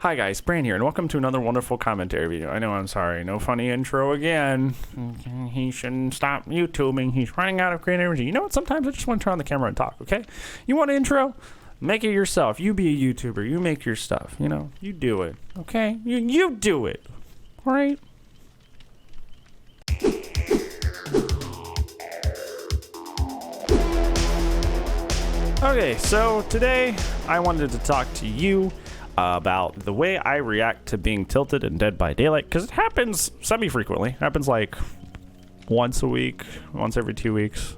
Hi guys, Bran here, and welcome to another wonderful commentary video. I know, I'm sorry, no funny intro again. He shouldn't stop YouTubing. He's running out of creative energy. You know what? Sometimes I just want to turn on the camera and talk, okay? You want an intro? Make it yourself. You be a YouTuber. You make your stuff, you know? You do it, okay? You do it, all right? Okay, so today I wanted to talk to you about the way I react to being tilted in Dead by Daylight, because it happens semi-frequently. It happens like once a week, once every 2 weeks.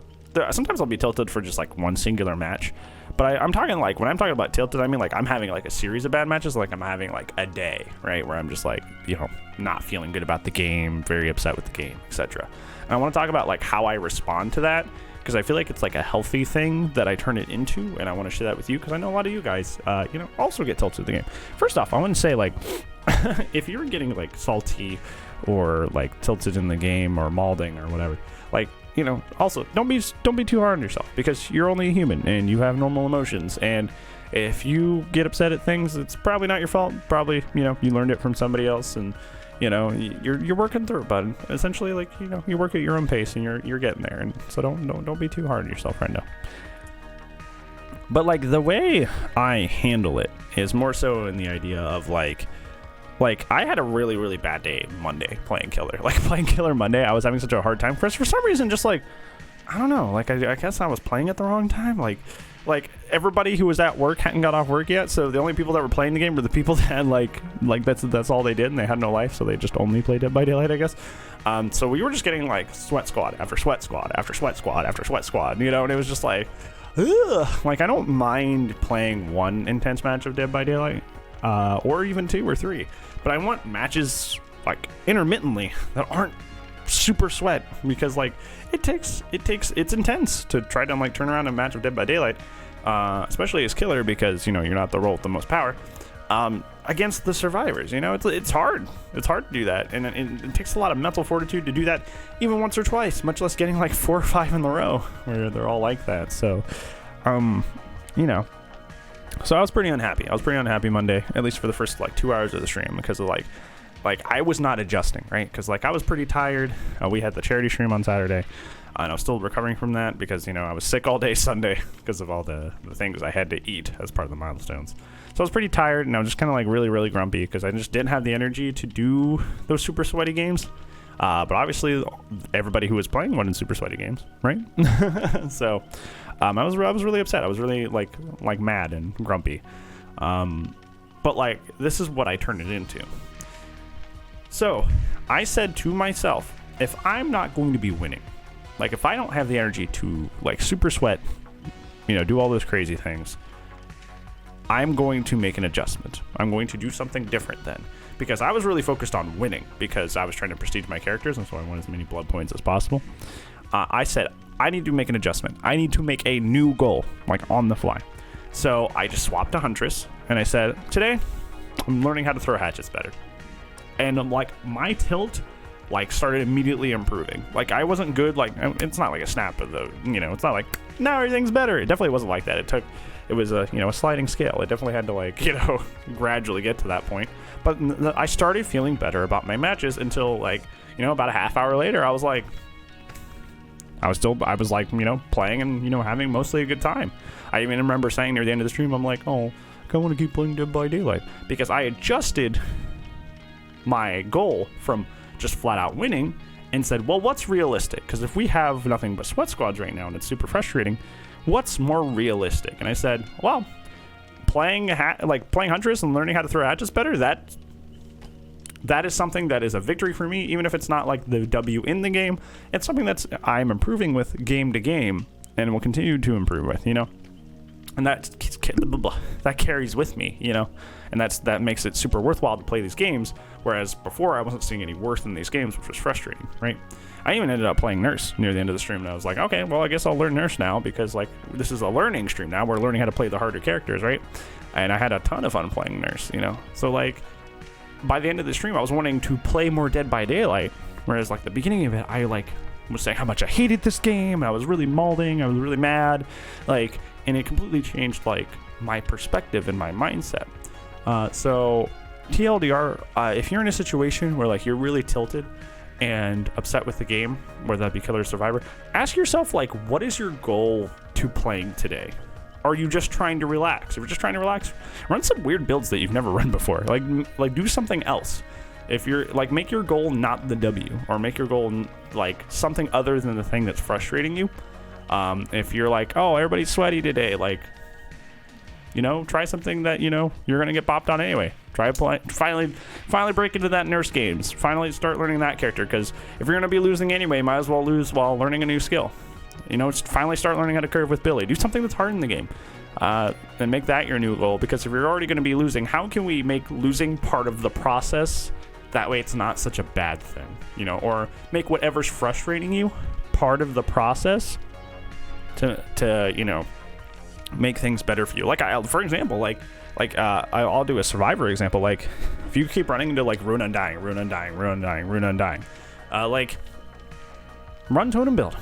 Sometimes I'll be tilted for just like one singular match, but I'm talking like, when I'm talking about tilted, I mean like I'm having like a series of bad matches, like I'm having like a day, right, where I'm just like, you know, not feeling good about the game, very upset with the game, etc. And I want to talk about like how I respond to that, because I feel like it's like a healthy thing that I turn it into, and I want to share that with you because I know a lot of you guys, you know, also get tilted with the game. First off, I want to say, like, if you're getting like salty or like tilted in the game or malding or whatever, like, you know, also don't be too hard on yourself, because you're only a human and you have normal emotions, and if you get upset at things, it's probably not your fault. Probably, you know, you learned it from somebody else, and you know, you're working through it, bud. Essentially, like, you know, you work at your own pace, and you're getting there, and so don't be too hard on yourself right now. But like the way I handle it is more so in the idea of like I had a really bad day Monday playing Killer. Like playing Killer Monday, I was having such a hard time for some reason. Just like, I don't know, like I guess I was playing at the wrong time. Like everybody who was at work hadn't got off work yet, so the only people that were playing the game were the people that had like that's all they did, and they had no life, so they just only played Dead by Daylight, I guess. So we were just getting like sweat squad after sweat squad after sweat squad after sweat squad, you know, and it was just like, ugh. Like I don't mind playing one intense match of Dead by Daylight, or even 2 or 3, but I want matches like intermittently that aren't super sweat, because like it's intense to try to like turn around a match of Dead by Daylight, especially as Killer, because you know you're not the role with the most power, against the survivors. You know, it's hard to do that, and it takes a lot of mental fortitude to do that even once or twice, much less getting like 4 or 5 in a row where they're all like that. So you know, so I was pretty unhappy Monday, at least for the first like 2 hours of the stream, because of like I was not adjusting, right? Because like I was pretty tired. We had the charity stream on Saturday, and I was still recovering from that because, you know, I was sick all day Sunday because of all the things I had to eat as part of the milestones. So I was pretty tired, and I was just kind of like really grumpy because I just didn't have the energy to do those super sweaty games. But obviously everybody who was playing wanted super sweaty games, right? So I was really upset. I was really like mad and grumpy. But like, this is what I turned it into. So I said to myself, if I'm not going to be winning, like if I don't have the energy to like super sweat, you know, do all those crazy things, I'm going to make an adjustment. I'm going to do something different then, because I was really focused on winning because I was trying to prestige my characters, and so I want as many blood points as possible. I said, I need to make an adjustment. I need to make a new goal, like on the fly. So I just swapped to Huntress, and I said, today I'm learning how to throw hatchets better. And I'm like, my tilt like started immediately improving. Like I wasn't good, like it's not like a snap of the, you know, it's not like now everything's better. It definitely wasn't like that. It was a, you know, a sliding scale. It definitely had to like, you know, gradually get to that point. But I started feeling better about my matches until like, you know, about a half hour later, I was like, I was like, you know, playing and, you know, having mostly a good time. I even remember saying near the end of the stream, I'm like, oh, I want to keep playing Dead by Daylight, because I adjusted my goal from just flat out winning and said, well, what's realistic? Because if we have nothing but sweat squads right now and it's super frustrating, what's more realistic? And I said, well, playing Huntress and learning how to throw hatchets better, that is something that is a victory for me, even if it's not like the W in the game. It's something that's I'm improving with game to game and will continue to improve with, you know. And that carries with me, you know, and that makes it super worthwhile to play these games, whereas before I wasn't seeing any worth in these games, which was frustrating, right? I even ended up playing Nurse near the end of the stream, and I was like, okay, well, I guess I'll learn Nurse now, because like this is a learning stream now. We're learning how to play the harder characters, right? And I had a ton of fun playing Nurse, you know. So like by the end of the stream, I was wanting to play more Dead by Daylight, whereas like the beginning of it, I like was saying how much I hated this game. I was really malding. I was really mad, like. And it completely changed like my perspective and my mindset. So TLDR, if you're in a situation where like you're really tilted and upset with the game, whether that be Killer or Survivor, ask yourself like, what is your goal to playing today? Are you just trying to relax? If you're just trying to relax, run some weird builds that you've never run before. Like do something else. If you're like, make your goal not the W, or make your goal like something other than the thing that's frustrating you. If you're like, oh, everybody's sweaty today, like, you know, try something that, you know, you're gonna get bopped on anyway. Try finally break into that nurse games. Finally start learning that character, because if you're gonna be losing anyway, might as well lose while learning a new skill. You know, just finally start learning how to curve with Billy. Do something that's hard in the game, and make that your new goal. Because if you're already going to be losing, how can we make losing part of the process? That way, it's not such a bad thing, you know. Or make whatever's frustrating you part of the process to you know, make things better for you. Like for example, I'll do a Survivor example. Like if you keep running into like Rune Undying, like run totem build.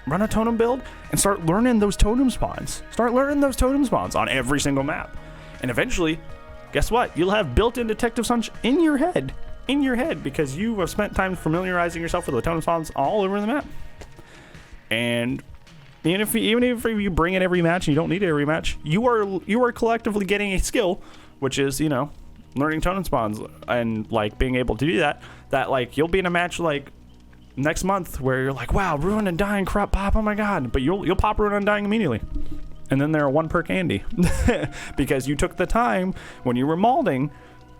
Run a totem build and start learning those totem spawns. Start learning those totem spawns on every single map. And eventually, guess what? You'll have built-in Detective Sunch in your head. In your head, because you have spent time familiarizing yourself with the totem spawns all over the map. And even if you bring it every match and you don't need it every match, you are collectively getting a skill, which is, you know, learning totem spawns and like being able to do that like you'll be in a match like next month where you're like, wow, Ruin Undying crop pop, oh my god, but you'll pop Ruin Undying immediately, and then they're a 1-perk Andy because you took the time when you were molding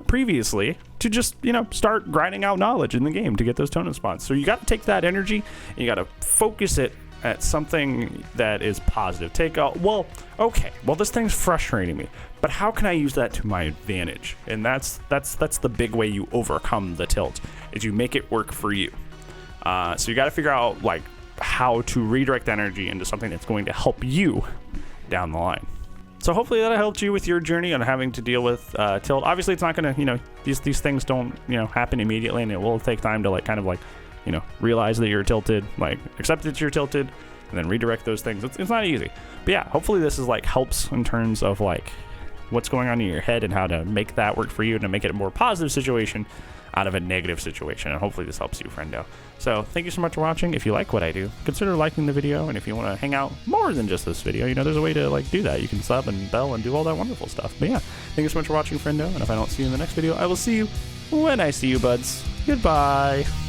previously to just, you know, start grinding out knowledge in the game to get those totem spawns. So you got to take that energy and you got to focus it at something that is positive. This thing's frustrating me, but how can I use that to my advantage? And that's the big way you overcome the tilt, is you make it work for you. So you got to figure out like how to redirect energy into something that's going to help you down the line. So hopefully that helped you with your journey on having to deal with tilt. Obviously, it's not going to, you know, these things don't, you know, happen immediately, and it will take time to like kind of like, you know, realize that you're tilted, like accept that you're tilted, and then redirect those things. It's not easy, but yeah, hopefully this is like helps in terms of like what's going on in your head and how to make that work for you and to make it a more positive situation out of a negative situation. And hopefully this helps you, friendo. So thank you so much for watching. If you like what I do, consider liking the video. And if you want to hang out more than just this video, you know, there's a way to like do that. You can sub and bell and do all that wonderful stuff. But yeah, thank you so much for watching, friendo. And if I don't see you in the next video, I will see you when I see you, buds. Goodbye.